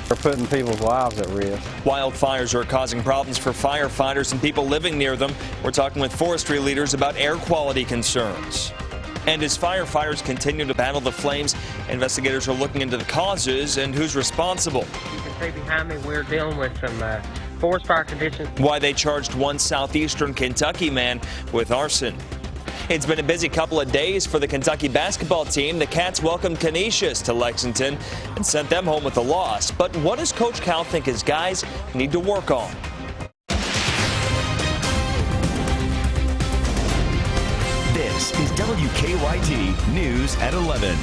They're putting people's lives at risk. Wildfires are causing problems for firefighters and people living near them. We're talking with forestry leaders about air quality concerns. And as firefighters continue to battle the flames, investigators are looking into the causes and who's responsible. You can see behind me we're dealing with some forest fire conditions. Why they charged one southeastern Kentucky man with arson. It's been a busy couple of days for the Kentucky basketball team. The Cats welcomed Canisius to Lexington and sent them home with a loss. But what does Coach Cal think his guys need to work on? This is WKYT News at 11.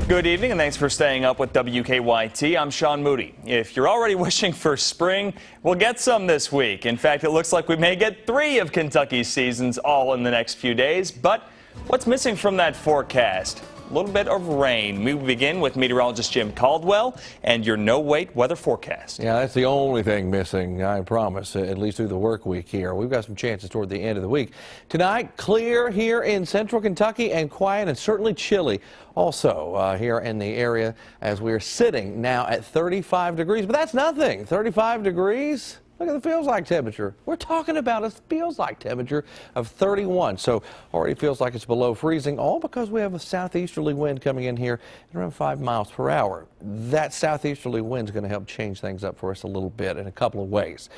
Good evening and thanks for staying up with WKYT. I'm Sean Moody. If you're already wishing for spring, we'll get some this week. In fact, it looks like we may get 3 of Kentucky's seasons all in the next few days. But what's missing from that forecast? A little bit of rain. We begin with meteorologist Jim Caldwell and your no-wait weather forecast. Yeah, that's the only thing missing, I promise, at least through the work week here. We've got some chances toward the end of the week. Tonight, clear here in central Kentucky and quiet and certainly chilly also here in the area as we're sitting now at 35 degrees. But that's nothing. 35 degrees. Look at the feels like temperature. We're talking about a feels like temperature of 31. So already feels like it's below freezing, all because we have a southeasterly wind coming in here at around 5 miles per hour. That southeasterly wind is going to help change things up for us a little bit in a couple of ways.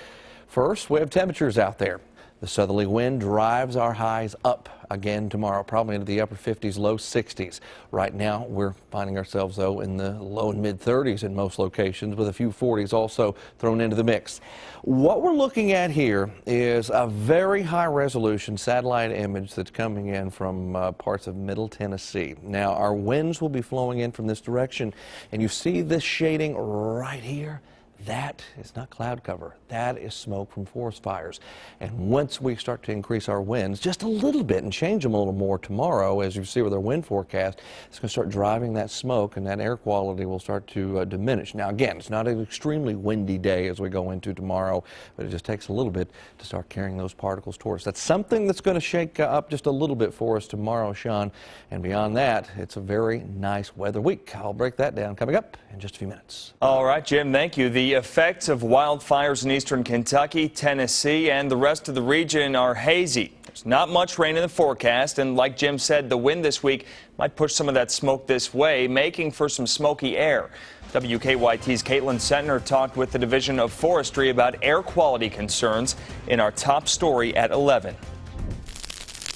First, we have temperatures out there. The southerly wind drives our highs up again tomorrow, probably into the upper 50s, low 60s. Right now, we're finding ourselves, though, in the low and mid 30s in most locations, with a few 40s also thrown into the mix. What we're looking at here is a very high resolution satellite image that's coming in from parts of Middle Tennessee. Now, our winds will be flowing in from this direction, and you see this shading right here. That is not cloud cover. That is smoke from forest fires. And once we start to increase our winds just a little bit and change them a little more tomorrow, as you see with our wind forecast, it's going to start driving that smoke and that air quality will start to diminish. Now, again, it's not an extremely windy day as we go into tomorrow, but it just takes a little bit to start carrying those particles towards us. That's something that's going to shake up just a little bit for us tomorrow, Sean. And beyond that, it's a very nice weather week. I'll break that down coming up in just a few minutes. All right, Jim, thank you. The effects of wildfires in eastern Kentucky, Tennessee, and the rest of the region are hazy. There's not much rain in the forecast, and like Jim said, the wind this week might push some of that smoke this way, making for some smoky air. WKYT's Caitlin Sentner talked with the Division of Forestry about air quality concerns in our top story at 11.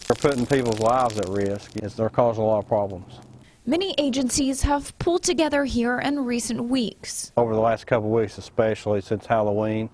They're putting people's lives at risk. They're causing a lot of problems. Many agencies have pulled together here in recent weeks. Over the last couple of weeks, especially since Halloween,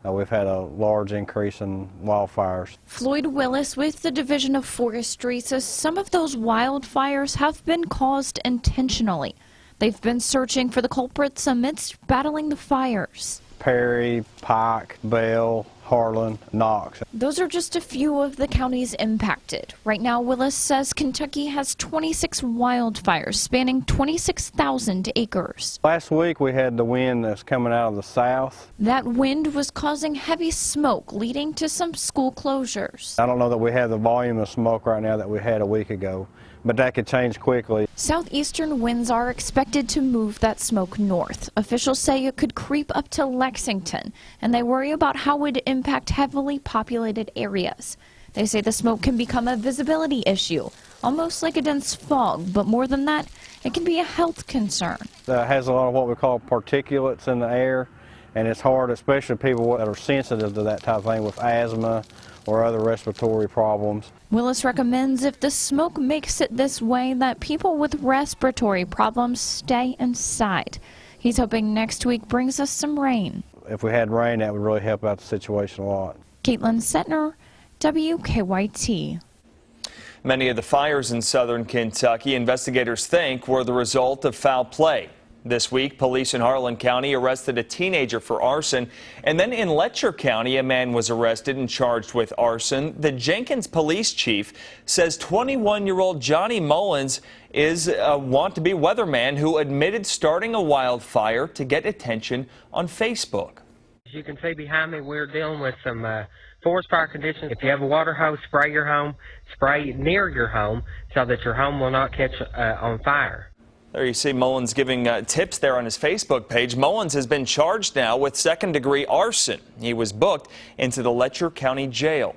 we've had a large increase in wildfires. Floyd Willis with the Division of Forestry says some of those wildfires have been caused intentionally. They've been searching for the culprits amidst battling the fires. Perry, Pike, Bell, Harlan, Knox. Those are just a few of the counties impacted. Right now, Willis says Kentucky has 26 wildfires spanning 26,000 acres. Last week we had the wind that's coming out of the south. That wind was causing heavy smoke, leading to some school closures. I don't know that we have the volume of smoke right now that we had a week ago, but that could change quickly. Southeastern winds are expected to move that smoke north. Officials say it could creep up to Lexington, and they worry about how it impact heavily populated areas. They say the smoke can become a visibility issue, almost like a dense fog, but more than that, it can be a health concern. It has a lot of what we call particulates in the air, and it's hard, especially people that are sensitive to that type of thing with asthma or other respiratory problems. Willis recommends if the smoke makes it this way that people with respiratory problems stay inside. He's hoping next week brings us some rain. If we had rain, that would really help out the situation a lot. Caitlin Sentner, WKYT. Many of the fires in southern Kentucky, investigators think, were the result of foul play. This week, police in Harlan County arrested a teenager for arson, and then in Letcher County, a man was arrested and charged with arson. The Jenkins police chief says 21-year-old Johnny Mullins is a want-to-be weatherman who admitted starting a wildfire to get attention on Facebook. As you can see behind me, we're dealing with some forest fire conditions. If you have a water hose, spray your home, spray near your home so that your home will not catch on fire. There you see Mullins giving tips there on his Facebook page. Mullins has been charged now with second-degree arson. He was booked into the Letcher County Jail.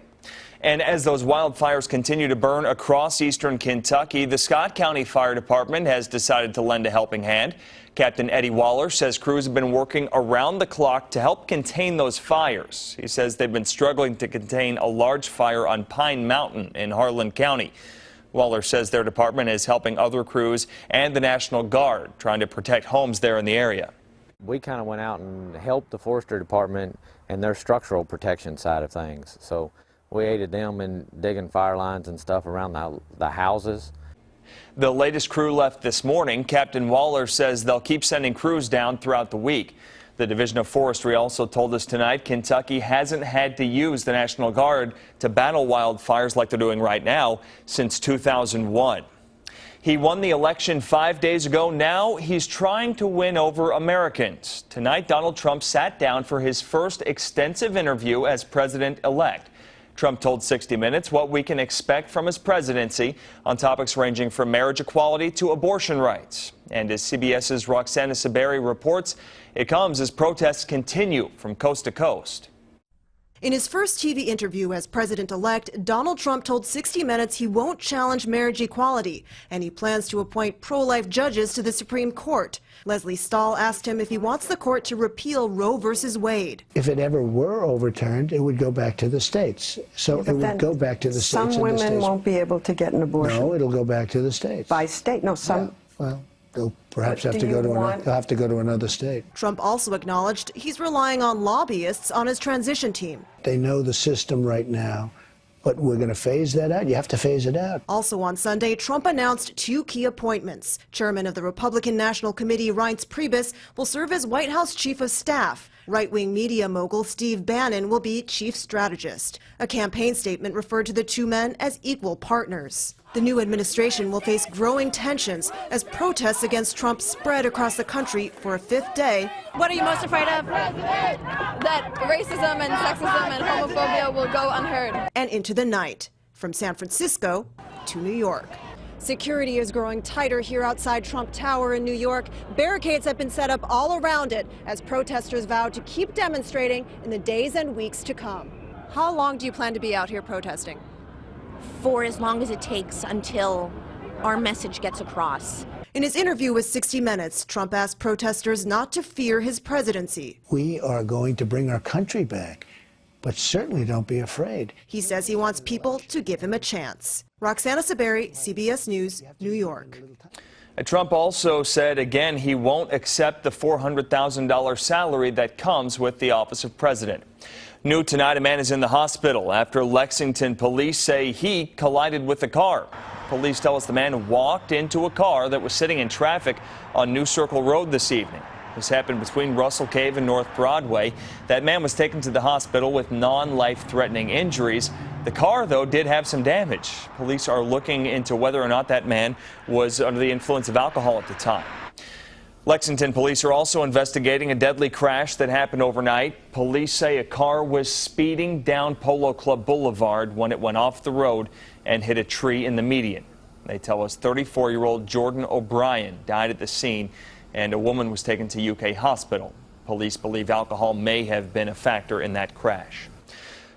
And as those wildfires continue to burn across eastern Kentucky, the Scott County Fire Department has decided to lend a helping hand. Captain Eddie Waller says crews have been working around the clock to help contain those fires. He says they've been struggling to contain a large fire on Pine Mountain in Harlan County. Waller says their department is helping other crews and the National Guard trying to protect homes there in the area. We kind of went out and helped the Forestry Department and their structural protection side of things. So we aided them in digging fire lines and stuff around the houses. The latest crew left this morning. Captain Waller says they'll keep sending crews down throughout the week. The Division of Forestry also told us tonight Kentucky hasn't had to use the National Guard to battle wildfires like they're doing right now since 2001. He won the election 5 days ago. Now he's trying to win over Americans. Tonight, Donald Trump sat down for his first extensive interview as president-elect. Trump told 60 Minutes what we can expect from his presidency on topics ranging from marriage equality to abortion rights. And as CBS's Roxana Saberi reports, it comes as protests continue from coast to coast. In his first TV interview as president-elect, Donald Trump told 60 Minutes he won't challenge marriage equality, and he plans to appoint pro-life judges to the Supreme Court. Leslie Stahl asked him if he wants the court to repeal Roe versus Wade. If it ever were overturned, it would go back to the states. So it would go back to the states. Some women won't be able to get an abortion. No, it'll go back to the states. By state? No, some. Yeah, well, they'll perhaps have to go to another state. Trump also acknowledged he's relying on lobbyists on his transition team. They know the system right now, but we're going to phase that out. You have to phase it out. Also on Sunday, Trump announced 2 key appointments. Chairman of the Republican National Committee, Reince Priebus, will serve as White House Chief of Staff. Right-wing media mogul Steve Bannon will be chief strategist. A campaign statement referred to the 2 men as equal partners. The new administration will face growing tensions as protests against Trump spread across the country for a 5th day. What are you most afraid of? That racism and sexism and homophobia will go unheard. And into the night, from San Francisco to New York. Security is growing tighter here outside Trump Tower in New York. Barricades have been set up all around it as protesters vow to keep demonstrating in the days and weeks to come. How long do you plan to be out here protesting? For as long as it takes until our message gets across. In his interview with 60 Minutes, Trump asked protesters not to fear his presidency. We are going to bring our country back, but certainly don't be afraid. He says he wants people to give him a chance. Roxana Saberi, CBS News, New York. Trump also said again he won't accept the $400,000 salary that comes with the office of president. New tonight, a man is in the hospital after Lexington police say he collided with a car. Police tell us the man walked into a car that was sitting in traffic on New Circle Road this evening. This happened between Russell Cave and North Broadway. That man was taken to the hospital with non-life-threatening injuries. The car, though, did have some damage. Police are looking into whether or not that man was under the influence of alcohol at the time. Lexington police are also investigating a deadly crash that happened overnight. Police say a car was speeding down Polo Club Boulevard when it went off the road and hit a tree in the median. They tell us 34-year-old Jordan O'Brien died at the scene, and a woman was taken to UK hospital. Police believe alcohol may have been a factor in that crash.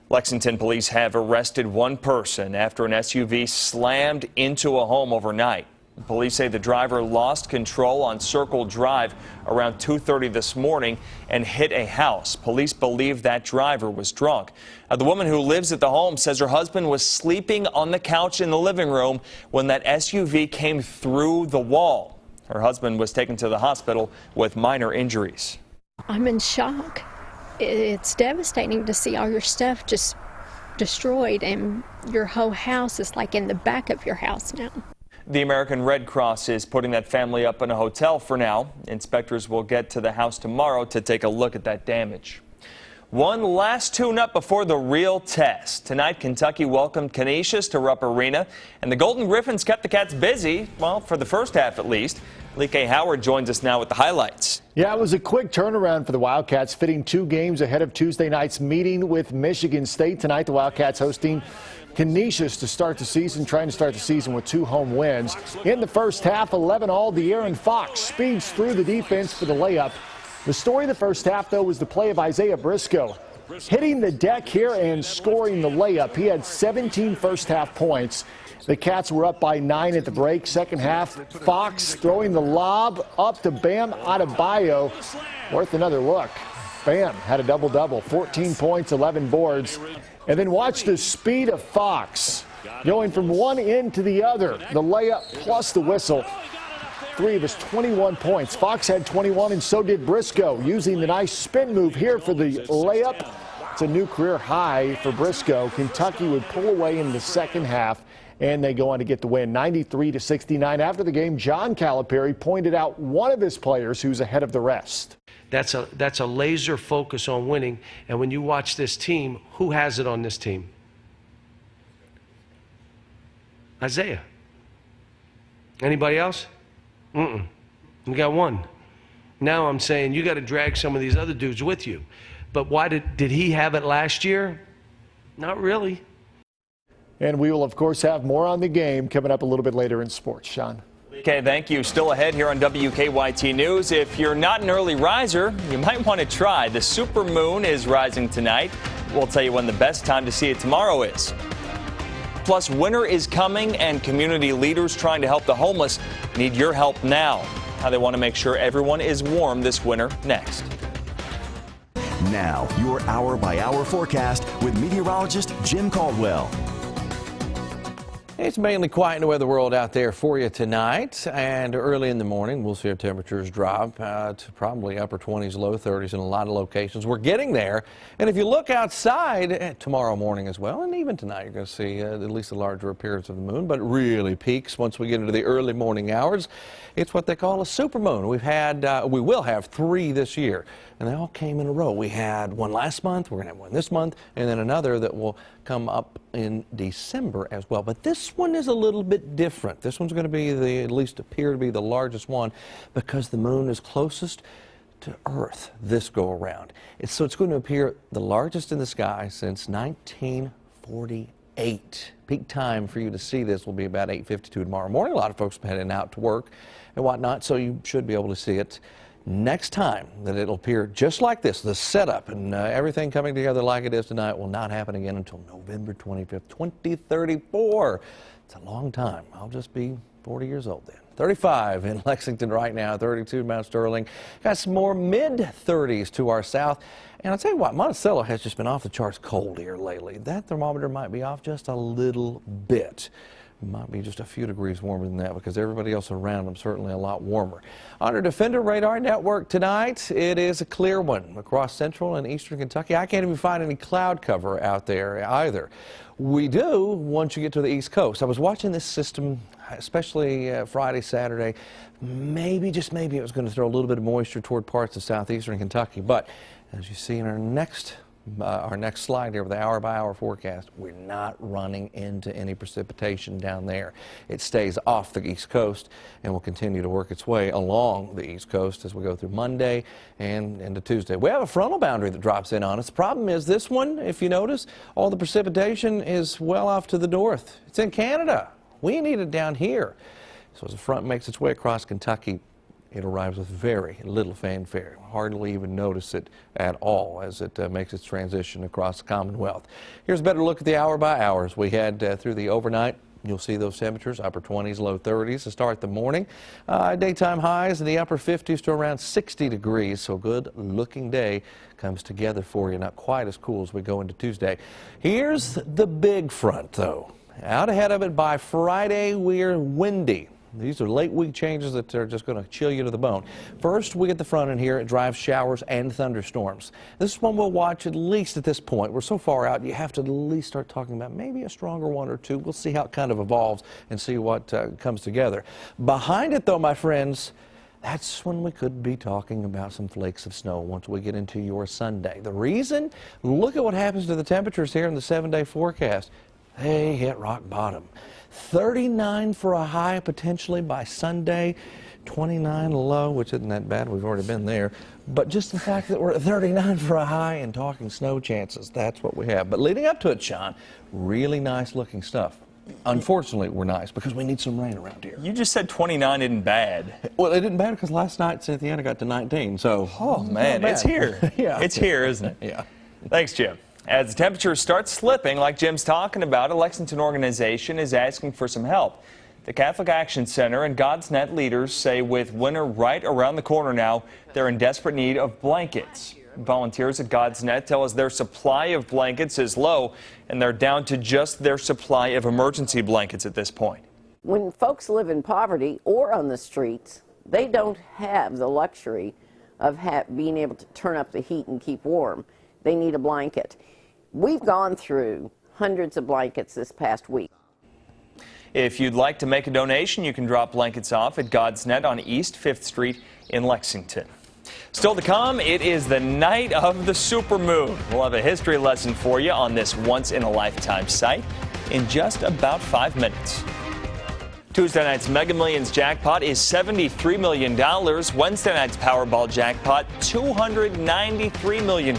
Lexington police have arrested one person after an SUV slammed into a home overnight. Police say the driver lost control on Circle Drive around 2:30 this morning and hit a house. Police believe that driver was drunk. The woman who lives at the home says her husband was sleeping on the couch in the living room when that SUV came through the wall. Her husband was taken to the hospital with minor injuries. I'm in shock. It's devastating to see all your stuff just destroyed, and your whole house is like in the back of your house now. The American Red Cross is putting that family up in a hotel for now. Inspectors will get to the house tomorrow to take a look at that damage. One last tune-up before the real test. Tonight, Kentucky welcomed Canisius to Rupp Arena, and the Golden Griffins kept the Cats busy, well, for the first half at least. Lee K. Howard joins us now with the highlights. Yeah, it was a quick turnaround for the Wildcats, fitting 2 games ahead of Tuesday night's meeting with Michigan State. Tonight, the Wildcats hosting Canisius to start the season, trying to start the season with 2 home wins. In the first half, 11 all to Aaron Fox. Speeds through the defense for the layup. The story of the first half, though, was the play of Isaiah Briscoe. Hitting the deck here and scoring the layup. He had 17 first half points. The Cats were up by 9 at the break. Second half, Fox throwing the lob up to Bam Adebayo. Worth another look. Bam had a double-double, 14 points, 11 boards. And then watch the speed of Fox going from one end to the other. The layup plus the whistle. 3 of his 21 points. Fox had 21 and so did Briscoe, using the nice spin move here for the layup. It's a new career high for Briscoe. Kentucky would pull away in the second half, and they go on to get the win, 93-69. After the game, John Calipari pointed out one of his players who's ahead of the rest. That's a laser focus on winning. And when you watch this team, who has it on this team? Isaiah. Anybody else? We got one. Now I'm saying you got to drag some of these other dudes with you. But why did he have it last year? Not really. And we will, of course, have more on the game coming up a little bit later in sports. Sean. Okay, thank you. Still ahead here on WKYT News. If you're not an early riser, you might want to try. The super moon is rising tonight. We'll tell you when the best time to see it tomorrow is. Plus, winter is coming, and community leaders trying to help the homeless need your help now. How they want to make sure everyone is warm this winter next. Now, your hour-by-hour forecast with meteorologist Jim Caldwell. It's mainly quiet in the weather world out there for you tonight, and early in the morning we'll see our temperatures drop to probably upper 20s, low 30s in a lot of locations. We're getting there, and if you look outside tomorrow morning as well, and even tonight, you're going to see at least a larger appearance of the moon, but it really peaks once we get into the early morning hours. It's what they call a supermoon. We will have 3 this year, and they all came in a row. We had one last month, we're going to have one this month, and then another that will come up in December as well. But this one is a little bit different. This one's going to be at least appear to be the largest one because the moon is closest to Earth this go around. So it's going to appear the largest in the sky since 1948. Peak time for you to see this will be about 8:52 tomorrow morning. A lot of folks are heading out to work and whatnot, so you should be able to see it next time that it'll appear just like this. The setup and everything coming together like it is tonight will not happen again until November 25th, 2034. It's a long time. I'll just be 40 years old then. 35 in Lexington right now, 32 Mount Sterling. Got some more mid-30s to our south. And I'll tell you what, Monticello has just been off the charts cold here lately. That thermometer might be off just a little bit. It might be just a few degrees warmer than that because everybody else around them certainly a lot warmer. On our Defender Radar Network tonight, it is a clear one across central and eastern Kentucky. I can't even find any cloud cover out there either. We do once you get to the East Coast. I was watching this system, especially Friday, Saturday. Maybe, just maybe, it was going to throw a little bit of moisture toward parts of southeastern Kentucky. But as you see in our next slide here with the hour-by-hour forecast, we're not running into any precipitation down there. It stays off the East Coast and will continue to work its way along the East Coast as we go through Monday and into Tuesday. We have a frontal boundary that drops in on us. The problem is this one, if you notice, all the precipitation is well off to the north. It's in Canada. We need it down here. So as the front makes its way across Kentucky, it arrives with very little fanfare. Hardly even notice it at all as it makes its transition across the Commonwealth. Here's a better look at the hour-by-hours we had through the overnight. You'll see those temperatures, upper 20s, low 30s to start the morning. Daytime highs in the upper 50s to around 60 degrees. So good-looking day comes together for you. Not quite as cool as we go into Tuesday. Here's the big front, though. Out ahead of it by Friday, we're windy. These are late week changes that are just going to chill you to the bone. First, we get the front in here. It drives showers and thunderstorms. This is one we'll watch at least at this point. We're so far out, you have to at least start talking about maybe a stronger one or two. We'll see how it kind of evolves and see what comes together. Behind it, though, my friends, that's when we could be talking about some flakes of snow once we get into your Sunday. The reason? Look at what happens to the temperatures here in the 7-day forecast. They hit rock bottom. 39 for a high potentially by Sunday. 29 low, which isn't that bad. We've already been there. But just the fact that we're at 39 for a high and talking snow chances, that's what we have. But leading up to it, Sean, really nice looking stuff. Unfortunately, we're nice because we need some rain around here. You just said 29 isn't bad. Well, it isn't bad because last night Cynthiana got to 19, so. Oh, man, it's here. Yeah. It's here, isn't it? Yeah. Thanks, Jim. As the temperature starts slipping, like Jim's talking about, a Lexington organization is asking for some help. The Catholic Action Center and God's Net leaders say with winter right around the corner now, they're in desperate need of blankets. Volunteers at God's Net tell us their supply of blankets is low, and they're down to just their supply of emergency blankets at this point. When folks live in poverty or on the streets, they don't have the luxury of being able to turn up the heat and keep warm. They need a blanket. We've gone through hundreds of blankets this past week. If you'd like to make a donation, you can drop blankets off at God's Net on East 5th Street in Lexington. Still to come, it is the night of the supermoon. We'll have a history lesson for you on this once-in-a-lifetime sight in just about 5 minutes. Tuesday night's Mega Millions jackpot is $73 million. Wednesday night's Powerball jackpot, $293 million.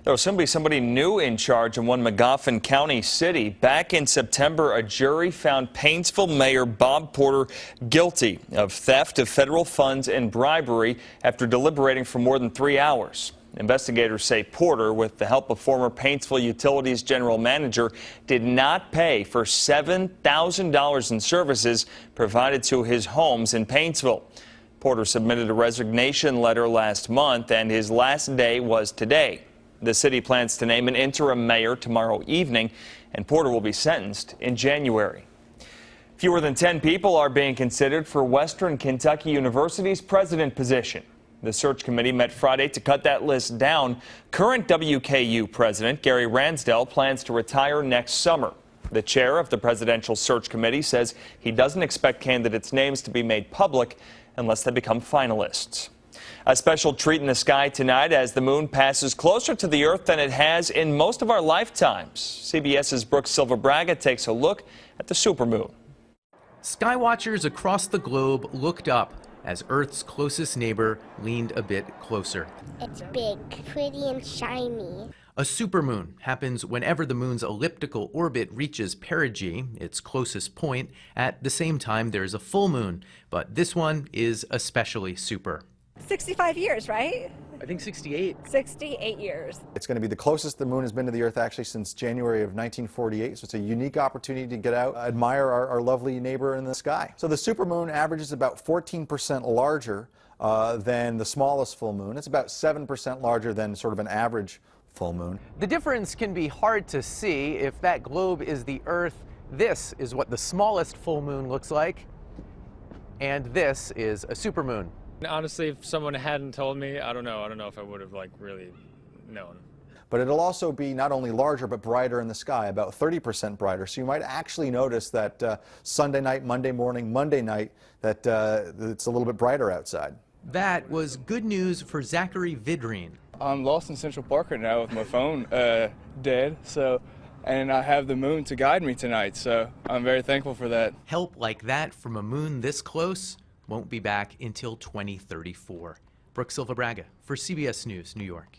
There will soon be somebody new in charge in one Magoffin County city. Back in September, a jury found Painesville Mayor Bob Porter guilty of theft of federal funds and bribery after deliberating for more than 3 hours. Investigators say Porter, with the help of former Painesville Utilities general manager, did not pay for $7,000 in services provided to his homes in Painesville. Porter submitted a resignation letter last month, and his last day was today. The city plans to name an interim mayor tomorrow evening, and Porter will be sentenced in January. Fewer than 10 people are being considered for Western Kentucky University's president position. The search committee met Friday to cut that list down. Current WKU president Gary Ransdell plans to retire next summer. The chair of the presidential search committee says he doesn't expect candidates' names to be made public unless they become finalists. A special treat in the sky tonight as the moon passes closer to the Earth than it has in most of our lifetimes. CBS's Brooke Silva-Braga takes a look at the supermoon. Skywatchers across the globe looked up as Earth's closest neighbor leaned a bit closer. It's big, pretty, and shiny. A supermoon happens whenever the moon's elliptical orbit reaches perigee, its closest point. At the same time, there's a full moon, but this one is especially super. 65 years, right? I think 68. 68 years. It's going to be the closest the moon has been to the Earth actually since January of 1948, so it's a unique opportunity to get out, admire our lovely neighbor in the sky. So the supermoon averages about 14% larger than the smallest full moon. It's about 7% larger than sort of an average full moon. The difference can be hard to see. If that globe is the Earth, this is what the smallest full moon looks like, and this is a supermoon. Honestly, if someone hadn't told me, I don't know if I would have really known. But it'll also be not only larger but brighter in the sky, about 30% brighter. So you might actually notice that Sunday night, Monday morning, Monday night, that it's a little bit brighter outside. That was good news for Zachary Vidrine. I'm lost in Central Park right now with my phone dead, and I have the moon to guide me tonight, so I'm very thankful for that. Help like that from a moon this close won't be back until 2034. Brooke Silva-Braga for CBS News, New York.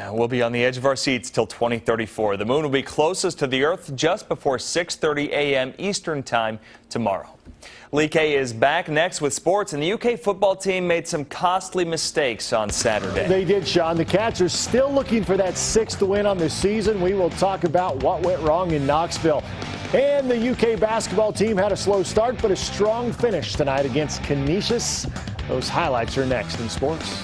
We'll be on the edge of our seats till 2034. The moon will be closest to the Earth just before 6:30 a.m. Eastern Time tomorrow. Lee K is back next with sports, and the UK football team made some costly mistakes on Saturday. They did, Sean. The Cats are still looking for that 6th win on the season. We will talk about what went wrong in Knoxville. And the UK basketball team had a slow start, but a strong finish tonight against Canisius. Those highlights are next in sports.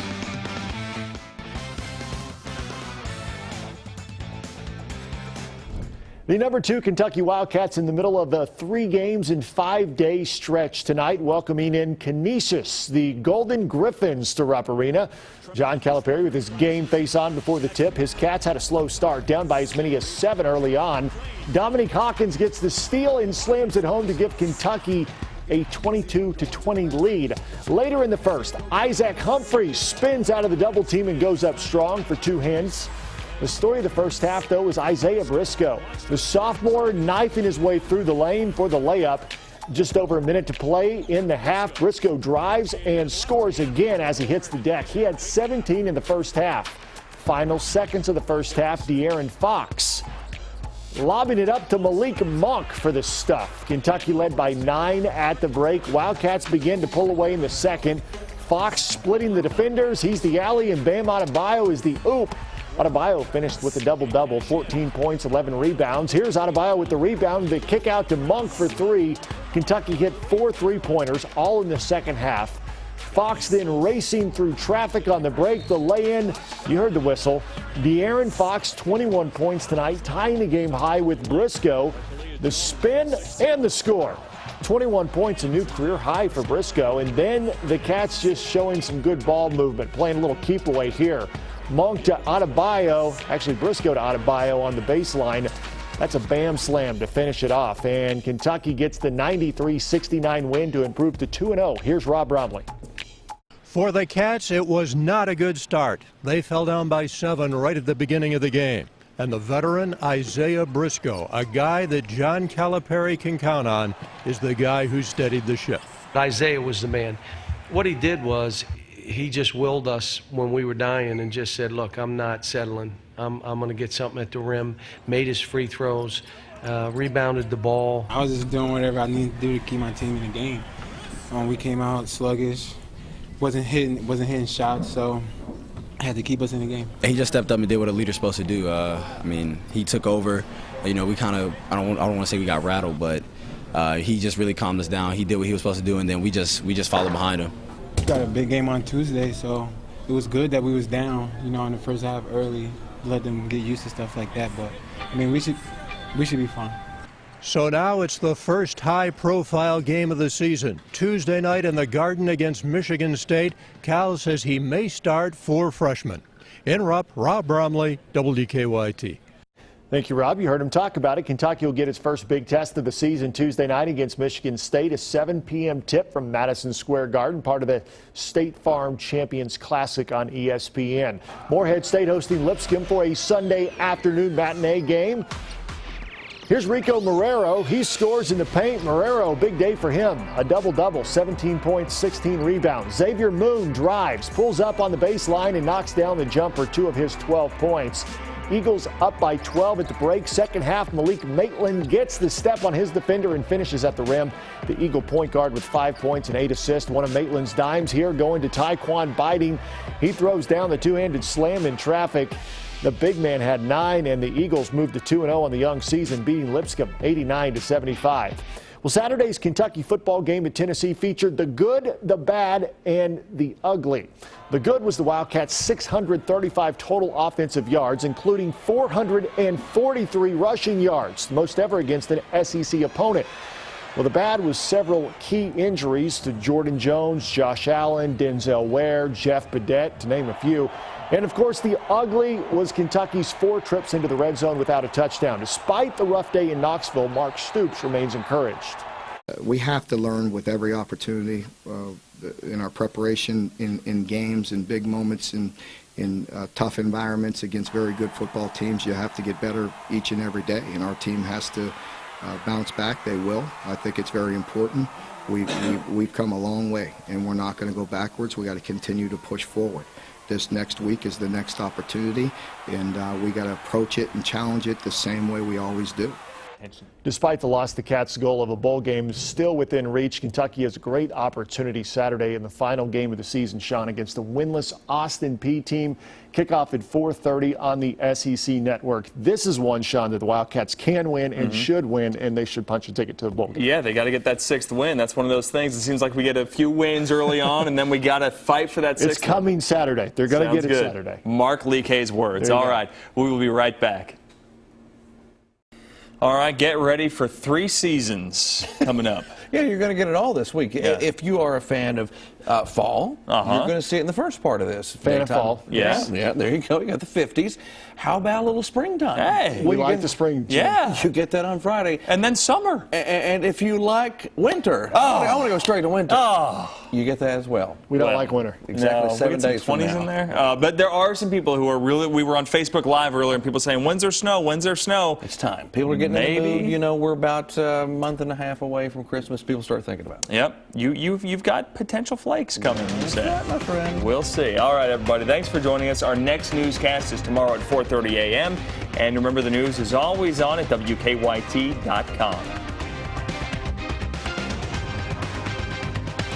The number 2 Kentucky Wildcats in the middle of a 3 games in 5-day stretch tonight, welcoming in Canisius, the Golden Griffins, to Rupp Arena. John Calipari with his game face on before the tip. His Cats had a slow start, down by as many as 7 early on. Dominique Hawkins gets the steal and slams it home to give Kentucky a 22-20 lead. Later in the first, Isaac Humphries spins out of the double team and goes up strong for 2 hits. The story of the first half, though, is Isaiah Briscoe. The sophomore knifing his way through the lane for the layup. Just over a minute to play in the half. Briscoe drives and scores again as he hits the deck. He had 17 in the first half. Final seconds of the first half, De'Aaron Fox lobbing it up to Malik Monk for the stuff. Kentucky led by 9 at the break. Wildcats begin to pull away in the second. Fox splitting the defenders. He's the alley, and Bam Adebayo is the oop. Adebayo finished with a double-double, 14 points, 11 rebounds. Here's Adebayo with the rebound. The kick out to Monk for 3. Kentucky hit 4 3-pointers, all in the second half. Fox then racing through traffic on the break. The lay-in, you heard the whistle. De'Aaron Fox, 21 points tonight, tying the game high with Briscoe. The spin and the score. 21 points, a new career high for Briscoe. And then the Cats just showing some good ball movement, playing a little keep away here. Monk to Adebayo, actually Briscoe to Adebayo on the baseline. That's a bam slam to finish it off. And Kentucky gets the 93-69 win to improve to 2-0. Here's Rob Bromley. For the Cats, it was not a good start. They fell down by 7 right at the beginning of the game. And the veteran Isaiah Briscoe, a guy that John Calipari can count on, is the guy who steadied the ship. Isaiah was the man. What he did was he just willed us when we were dying and just said, look, I'm not settling. I'm going to get something at the rim. Made his free throws, rebounded the ball. I was just doing whatever I needed to do to keep my team in the game. We came out sluggish, wasn't hitting shots, so I had to keep us in the game. He just stepped up and did what a leader's supposed to do. I mean, he took over. You know, we kind of, I don't want to say we got rattled, but he just really calmed us down. He did what he was supposed to do, and then we just followed behind him. We got a big game on Tuesday, so it was good that we was down, you know, in the first half early, let them get used to stuff like that. But I mean, we should be fine. So now it's the first high-profile game of the season. Tuesday night in the Garden against Michigan State. Cal says he may start 4 freshmen. In Rupp, Rob Bromley, WKYT. Thank you, Rob. You heard him talk about it. Kentucky will get its first big test of the season Tuesday night against Michigan State. A 7 p.m. tip from Madison Square Garden, part of the State Farm Champions Classic on ESPN. Morehead State hosting Lipscomb for a Sunday afternoon matinee game. Here's Rico Marrero. He scores in the paint. Marrero, big day for him. A double-double, 17 points, 16 rebounds. Xavier Moon drives, pulls up on the baseline, and knocks down the jumper, 2 of his 12 points. Eagles up by 12 at the break. Second half, Malik Maitland gets the step on his defender and finishes at the rim. The Eagle point guard with 5 points and 8 assists. One of Maitland's dimes here going to Taekwon Biting. He throws down the two-handed slam in traffic. The big man had 9, and the Eagles moved to 2-0 on the young season, beating Lipscomb 89-75. Well, Saturday's Kentucky football game at Tennessee featured the good, the bad, and the ugly. The good was the Wildcats' 635 total offensive yards, including 443 rushing yards, the most ever against an SEC opponent. Well, the bad was several key injuries to Jordan Jones, Josh Allen, Denzel Ware, Jeff Badette, to name a few. And, of course, the ugly was Kentucky's 4 trips into the red zone without a touchdown. Despite the rough day in Knoxville, Mark Stoops remains encouraged. We have to learn with every opportunity in our preparation in games and big moments in tough environments against very good football teams. You have to get better each and every day, and our team has to bounce back. They will. I think it's very important. We've come a long way, and we're not going to go backwards. We got to continue to push forward. This next week is the next opportunity, and we got to approach it and challenge it the same way we always do. Despite the loss, the Cats' goal of a bowl game is still within reach. Kentucky has a great opportunity Saturday in the final game of the season, Sean, against the winless Austin Peay team. Kickoff at 4:30 on the SEC network. This is one, Sean, that the Wildcats can win and should win, and they should punch a ticket to the bowl game. Yeah, they got to get that 6th win. That's one of those things. It seems like we get a few wins early on, and then we got to fight for that 6th. It's coming Saturday. They're going to get it good. Saturday. Mark Leakey's words. All right, we will be right back. All right, get ready for 3 seasons coming up. Yeah, you're going to get it all this week. Yeah. If you are a fan of fall, you're going to see it in the first part of this. Fan of fall. Yes. Yeah, there you go. You got the 50s. How about a little springtime? Hey. We like the spring. Jim. Yeah. You get that on Friday. And then summer. And if you like winter, I want to go straight to winter. You get that as well. We don't like winter. Exactly. No, 7 we get some days from 20s now. in there. But there are some people who are really, we were on Facebook Live earlier and people saying, when's there snow? When's there snow? It's time. People are getting in the mood. You know, we're about a month and a half away from Christmas. People start thinking about it. Yep. You've got potential flakes coming, you say. Yeah, my friend. We'll see. All right, everybody. Thanks for joining us. Our next newscast is tomorrow at 4:30 a.m. And remember, the news is always on at WKYT.com.